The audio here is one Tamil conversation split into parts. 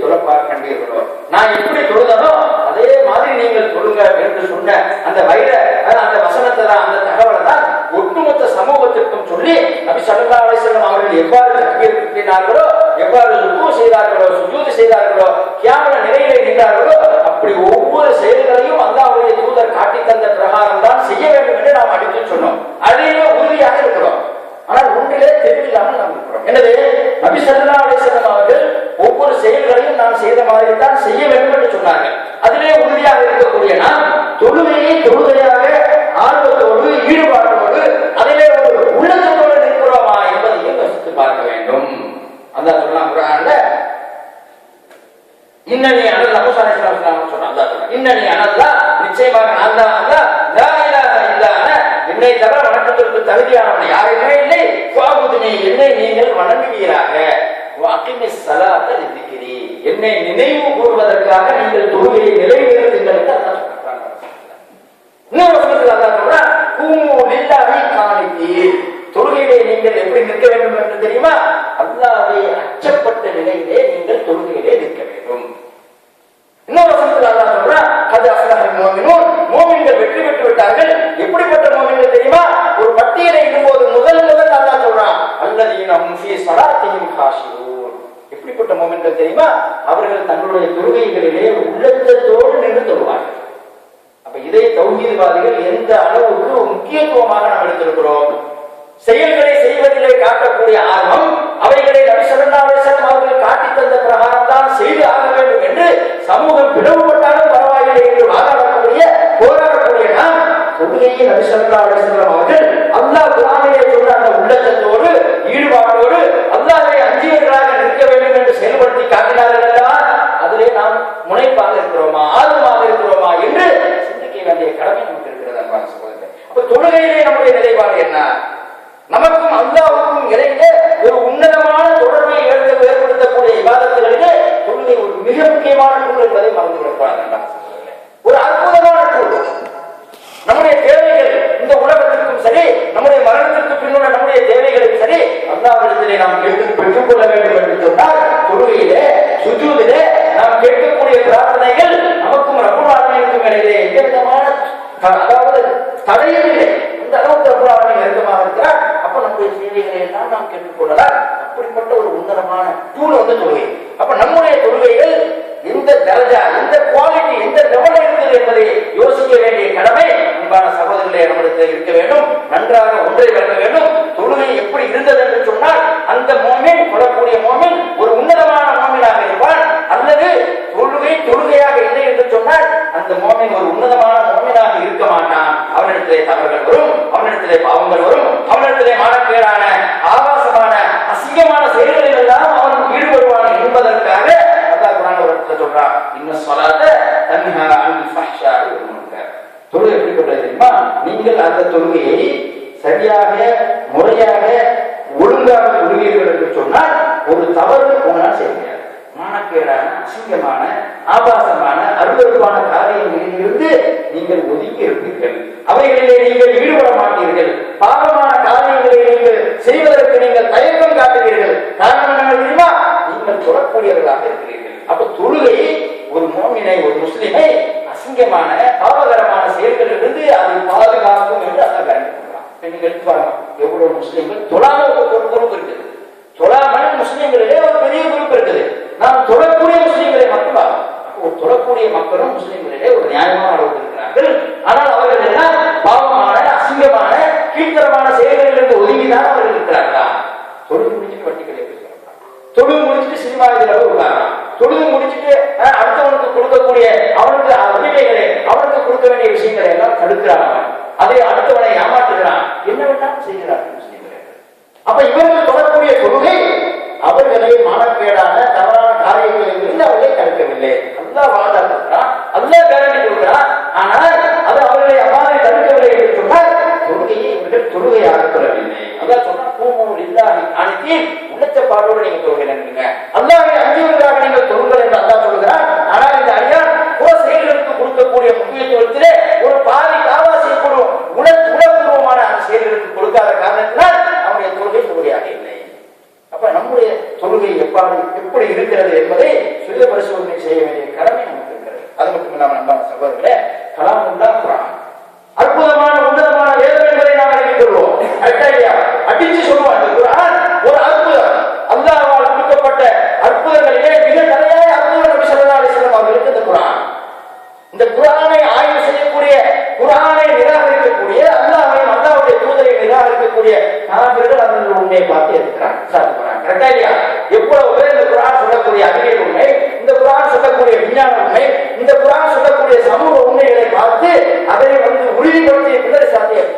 தொழப்பார் கண்டீர்களோ, நான் எப்படி தொழுதனோ அதே மாதிரி நீங்கள் தொழுங்க என்று சொன்ன அந்த அந்த வசனத்தை தான், அந்த தகவலை தான் ஒட்டுமொத்த சமூகத்திற்கும் சொல்லி நபி ஸல்லல்லாஹு அலைஹி வஸல்லம் அவர்கள் எவ்வாறு தக்பீர் கட்டினார்களோ, எவ்வாறு ருக்கு செய்தார்களோ, சுஜூத் செய்தார்களோ, கியாம நிலையிலே நின்றார்களோ, அப்படி ஒவ்வொரு செயல்களையும் அல்லாஹ்வுடைய தூதர் காட்டி தந்த பிரகாரம் தான் செய்ய வேண்டும் என்று நாம் அடித்து சொன்னோம். அதிலே உறுதியாக இருக்கிறோம். ஆனால் ஒன்றிலே தெளிவில்லாமல் நாம் இருக்கிறோம். எனவே நபி ஸல்லல்லாஹு அலைஹி வஸல்லம் அவர்கள் ஒவ்வொரு செயல்களையும் நாம் செய்த மாதிரி தான் செய்ய வேண்டும் என்று சொன்னார்கள். அதிலே உறுதியாக இருக்கக்கூடிய நாம் தொழுகையை தொழுகையாக ஆர்வத்தோடு ஈடுபாட்டோடு அதிலே ஒரு உள்ளத்தோடு இருக்கிறோமா என்பதையும் யோசித்து பார்க்க வேண்டும். அல்லாஹ் சொல்றான் குர்ஆன்ல, இன்னனி அனல்லாஹ் மூஸா அலைஹிஸ்ஸலாம் சொன்னான். அல்லாஹ் சொல்றான், இன்னனி அனல்லாஹ், நிச்சயமாக அல்லாஹ் லா இலாஹ இல்லா அன, என்னை தவிர வணக்கத்திற்கு தகுதியானவன் யாருமே இல்லை, ஃபஅபுதுனி, என்னை நீங்கள் வணங்குவீராக, வஅகிமிஸ் ஸலாத்த லிذிக்ரி, என்னை நினைவு கூறுவதற்காக நீங்கள் தொழுகையை நிலைநிறுத்துங்கள் என்று அல்லாஹ் சொல்றான். இன்னொரு வசனத்தில் அல்லாஹ் சொல்றான், கூமு லில்லாஹி கானிதீன், தொழுகையிலே நீங்கள் எப்படி நிற்க வேண்டும் என்று தெரியுமா? அல்லாஹ்வை அச்சப்பட்ட நிலையிலே நீங்கள் தொழுகையிலே நிற்க வேண்டும். இன்னொரு வசனத்தில் அல்லாஹ் சொல்றான், கத் அஃலஹல் முஃமினூன், முஃமின்கள் வெற்றி பெற்று விட்டார்கள். எப்படிப்பட்ட முஃமின்கள் தெரியுமா? ஒரு பட்டியலை இடும்போது முதல் அல்லாஹ் சொல்றான், அல்லதீன ஹும் ஃபீ ஸலாத்திஹிம் காஷிஊன், எப்படிப்பட்ட முஃமின்கள் தெரியுமா? அவர்கள் தங்களுடைய தொழுகைகளிலே உள்ளத்தோடு நின்று தொழுவார்கள். அப்ப இதை தௌஹீத்வாதிகள் எந்த அளவுக்கு முக்கியத்துவமாக நாம் எடுத்திருக்கிறோம். செயல்களை செய்வதிலே காட்டக்கூடிய ஆர்வம், அவைகளை நபி ஸல்லல்லாஹு அலைஹி வஸல்லம் அவர்கள் காட்டி தந்த பிரகாரம் தான் செய்து ஆக வேண்டும் என்று சமூகம் பிளவுபட்டாலும் பரவாயில்லை என்று வாதாடக்கூடிய போராடக்கூடிய நாம் தொழுகையை நபி ஸல்லல்லாஹு அலைஹி வஸல்லம் அவர்கள் அல்லாஹ் குர்ஆனிலே சொன்ன அந்த உள்ளத்தோடு ஈடுபாட்டோடு அல்லாஹ்வை அஞ்சியவர்களாக நிற்க வேண்டும் என்று செயல்படுத்தி காட்டினார்கள் அல்லவா? அதிலே நாம் முனைப்பாக இருக்கிறோமா, ஆர்வமாக இருக்கிறோமா என்று சிந்திக்க வேண்டிய கடமை நமக்கு இருக்கிறது அன்பான சகோதரர்களே. அப்ப தொழுகையிலே நம்முடைய நிலைப்பாடு என்ன? நமக்கும் அல்லாஹ்வுக்கும் இடையே ஒரு உன்னதமான தொடர்பை ஏற்படுத்தக்கூடிய இபாதத்துகளிலே தொழுகை ஒரு மிக முக்கியமான டூல் என்பதை மறந்துவிடக்கூடாது. ஒரு அற்புதமான டூல். நம்முடைய தேவைகள் இந்த உலகத்திற்கும் சரி, நம்முடைய மரணத்திற்கு பின்னுள்ள நம்முடைய தேவைகளுக்கும் சரி, அல்லாஹ்விடத்திலே நாம் பெற்றுக் கொள்ள வேண்டும் என்று சொன்னால் தொழுகையிலே, சுஜூதிலே நாம் கேட்கக்கூடிய பிரார்த்தனைகள் நமக்கும் ரப்பல் ஆலமீனுக்கும் இடையிலே எந்த விதமான அதாவது தடையும் இல்லை. இந்த அளவுக்கு ரப்பல் ஆலமீன் நெருக்கமாக இருக்கிறார். அப்ப நம்முடைய தேவைகளை எல்லாம் நாம் கேட்டுக்கொள்ளலாம். அப்படிப்பட்ட ஒரு உன்னதமான டூல் தொழுகை. அப்ப நம்முடைய தொழுகைகள் எந்த தரஜா, எந்த குவாலிட்டி, எந்த லெவலில் இருக்குது என்பதை யோசிக்க வேண்டிய கடமை அன்பான சகோதரர்களே நம்மிடத்தில் இருக்க வேண்டும். நன்றாக ஒன்றை விளங்க வேண்டும். தொழுகை எப்படி இருந்தது என்று சொன்னால், அந்த மோமின், தொழக்கூடிய மோமின் ஒரு உன்னதமான மோமினாக இருப்பான். அல்லது தொழுகையாக இல்லை என்று சொன்னால் அந்த மோமின் ஒரு உன்னதமான மோமினாக இருக்க மாட்டான். அவனிடத்திலே தவறுகள் வரும், அவனிடத்திலே பாவங்கள் வரும், அவனிடத்திலே மானக்கேடான, ஆபாசமான, அசிங்கமான செயல்களில் எல்லாம் அவன் ஈடுபடுவான் என்பதற்காக அல்லாஹ் குர்ஆன்ல ஒரு இடத்துல சொல்றான், இன்ன ஸலாத தன்ஹா அனில் ஃபஹ்ஷாஇ வல் முன்கர். தொழுகை எப்படிப்பட்டது தெரியுமா? நீங்கள் அந்த தொழுகையை சரியாக, முறையாக, ஒழுங்காக தொழுவீர்கள் என்று சொன்னால் ஒரு தவறு உங்களால் செய்ய முடியாது. மானக்கேடான, அசிங்கமான, ஆபாசமான, அருவருப்பான காரியங்களிலிருந்து நீங்கள் ஒதுக்கி இருப்பீர்கள். அவைகளிலே நீங்கள் ஈடுபட மாட்டீர்கள். பாவமான காரியங்களை நீங்கள் செய்வதற்கு நீங்கள் தயக்கம் காட்டுவீர்கள். காரணம் என்ன தெரியுமா? நீங்கள் தொழக்கூடியவர்களாக இருக்கிறீர்கள். அப்ப தொழுகையை ஒரு மோமினை, ஒரு முஸ்லிமை அசிங்கமான, பாவகரமான செயல்களிலிருந்து அதை பாதுகாக்கும் என்று அதை கண்டிப்பாங்க. நீங்கள் எடுத்து பாருங்க, எவ்வளவு முஸ்லிம்கள் தொழாமல் ஒரு பொறுப்பு இருக்குது. தொழாமல் முஸ்லிம்களிலே ஒரு பெரிய பொறுப்பு இருக்குது. நாம் தொழக்கூடிய முஸ்லிம்களை மட்டும் ஒரு தொழக்கூடிய மக்களும் முஸ்லிம்களிலே ஒரு நியாயமான அளவுக்கு இருக்கிறார்கள். ஆனால் அவர்கள் எல்லாம் பாவமான, அசிங்கமான, கீழ்த்தரமான செயல்களிலிருந்து ஒதுங்கிதான் அவர்கள் இருக்கிறார்களா? தொழுது முடிச்சுட்டு வட்டி கடையை பேசுறாங்க, தொழுது முடிச்சுட்டு சினிமா இதில் இருக்காங்க, தொழுது முடிச்சுட்டு அடுத்தவனுக்கு கொடுக்கக்கூடிய அவனுக்கு உரிமைகளை, அவனுக்கு கொடுக்க வேண்டிய விஷயங்களை எல்லாம் தடுக்கிறாங்க. அதை அடுத்தவனை ஏமாற்றுகிறான், என்ன வேண்டாம் செய்கிறார்கள் முஸ்லிம்கள். அப்ப இவர்கள் தொடரக்கூடிய தொழுகை அவர்களை மானக்கேடான, தவறான காரியங்களில் இருந்து அவர்களை தடுக்கவில்லை. அல்லாஹ் வாதா கொடுக்கிறான், அல்லாஹ் கேரண்டி கொடுக்கிறான். ஆனால் அது அவர்களை அவ்வாறு தடுக்கவில்லை என்று சொன்னால் தொழுகையை இவர்கள் தொழுகையாக கொள்ளவில்லை. அல்லாஹ் சொன்னா, கூமு லில்லாஹி கானிதீன், உள்ளச்சப்பாடோடு நீங்க தொழுகை நினைக்கிறீங்க, அல்லாஹ்வை அஞ்சியவர்களாக நீங்கள் தொழுங்கள் என்று அல்லாஹ் சொல்கிறான். ஆனால் இந்த அடியான் புற செயல்களுக்கு கொடுக்கக்கூடிய முக்கியத்துவத்திலே ஒரு பாதி காவாசி உணர்வுபூர்வமான அந்த செயல்களுக்கு கொடுக்காத காரணத்தினால் அவனுடைய தொழுகை தொழுகையாக இல்லை. அப்ப நம்முடைய தொழுகை எப்படி இருக்கிறது என்பதை சுய பரிசோதனை செய்ய வேண்டிய கடமை நமக்கு இருக்கிறது. அது மட்டும் இல்லாமல் அன்பான சகோதரர்களே, கலாமுல்லா குர்ஆன் அற்புதமான உன்னதமான வேதம் என்பதை நாம் அறிவித்துள்ளோம். அடிச்சு சொல்லுவோம், அந்த குர்ஆன் ஒரு அற்புதம், அல்லாஹ்வால் கொடுக்கப்பட்ட அற்புதங்களிலே மிக தலையாய அற்புதம் நபி ஸல்லல்லாஹு அலைஹி வஸல்லம் அவர்களுக்கு இந்த குர்ஆன். இந்த குர்ஆனை ஆய்வு செய்யக்கூடிய, குர்ஆனை நிராகரிக்கக்கூடிய, அல்லாஹ்வையும் அல்லாஹ்வுடைய தூதரை நிராகரிக்கக்கூடிய காபிர்கள் அவர்கள் உண்மையை பார்த்து இருக்கிறாங்க. கரெக்டா இல்லையா? எவ்வளவு பேர் இந்த குர்ஆன் சொல்லக்கூடிய அறிவியல் உண்மை, இந்த குர்ஆன் சொல்லக்கூடிய விஞ்ஞான உண்மை, இந்த குர்ஆன் சொல்லக்கூடிய சமூக உண்மைகளை பார்த்து அதை உறுதிப்படுத்திய பின்னர் சாத்தியம்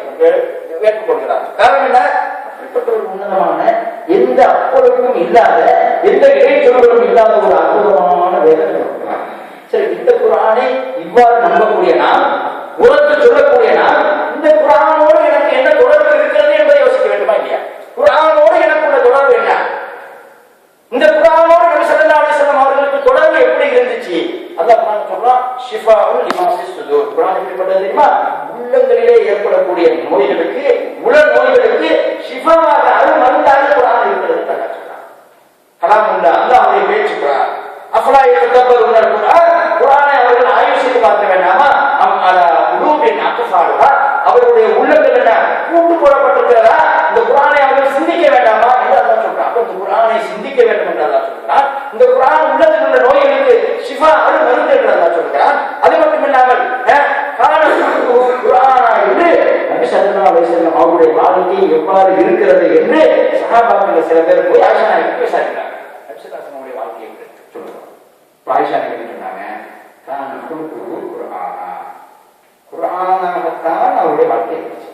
ஏற்றுக்கொள்கிறார். காரணம் என்ன? அப்படிப்பட்ட ஒரு உன்னதமான, எந்த அப்பொழுதும் இல்லாத, எந்த இடைச்சொல்களும் இல்லாத ஒரு அற்புதமான வேதம். சரி, இந்த குர்ஆனை இவ்வாறு நம்பக்கூடிய நாம், உரத்து சொல்லக்கூடிய நாம், இந்த குர்ஆனோடு எனக்கு என்ன தொடர்பு இருக்கிறது என்பதை யோசிக்க வேண்டுமா இல்லையா? குர்ஆனோடு எனக்கு உள்ள தொடர்பு என்ன? இந்த குர்ஆனோடு நபி ஸல்லல்லாஹு அலைஹி வஸல்லம் அவர்களுக்கு தொடர்பு எப்படி இருந்துச்சு? அல்லாஹ் குர்ஆன் சொல்றான், ஷிஃபாஉல் லிமா ஃபிஸ் சுதூர். குர்ஆன் எப்படிப்பட்டது தெரியுமா? உள்ளங்களிலே ஏற்படக்கூடிய நோய்களுக்கு, உள நோய்களுக்கு ஷிஃபாவாக, அருள் மருந்தாக குர்ஆன் இருக்கிறது. அல்லாஹ் சொல்றான், கலாமுல்லா, அல்லாஹ்வுடைய பேச்சு குர்ஆன். அஃபலா யததப்பருன குர்ஆன், குர்ஆனை அவர்கள் ஆய்வு செய்து பார்க்க வேண்டாமா? அம் அலா குலூபின் அக்ஃபாலுஹா, அவருடைய உள்ளங்கள் என்ன கூட்டு போடப்பட்டிருக்கிறதா? இந்த குர்ஆனை அவர்கள் சிந்திக்க வேண்டாமா என்று அல்லாஹ் சொல்றான். அப்ப இந்த குர்ஆனை சிந்திக்க வேண்டும் என்று அல்லாஹ் சொல்றான். இந்த குர்ஆன் உள்ளத்தில் உள்ள நோய்களுக்கு ஷிஃபா, அருள் மருந்து என்று அல்லாஹ் சொல்றான். அது மட்டும் இல்லாமல் குர்ஆனா என்று நபி ஸல்லல்லாஹு அலைஹி வஸல்லம் அவருடைய வாழ்க்கை எவ்வாறு இருக்கிறது என்று சஹாபாக்கள் சில பேர் போய் ஆயிஷா நாயகிக்கு விசாரிக்கிறாங்க. நபி ஸல்லல்லாஹு அலைஹி வஸல்லம் வாழ்க்கையை சொல்லுவாங்க. ஆயிஷா நாயகி சொன்னாங்க, குர்ஆனாகத்தான் அவருடைய வாழ்க்கை இருந்துச்சு.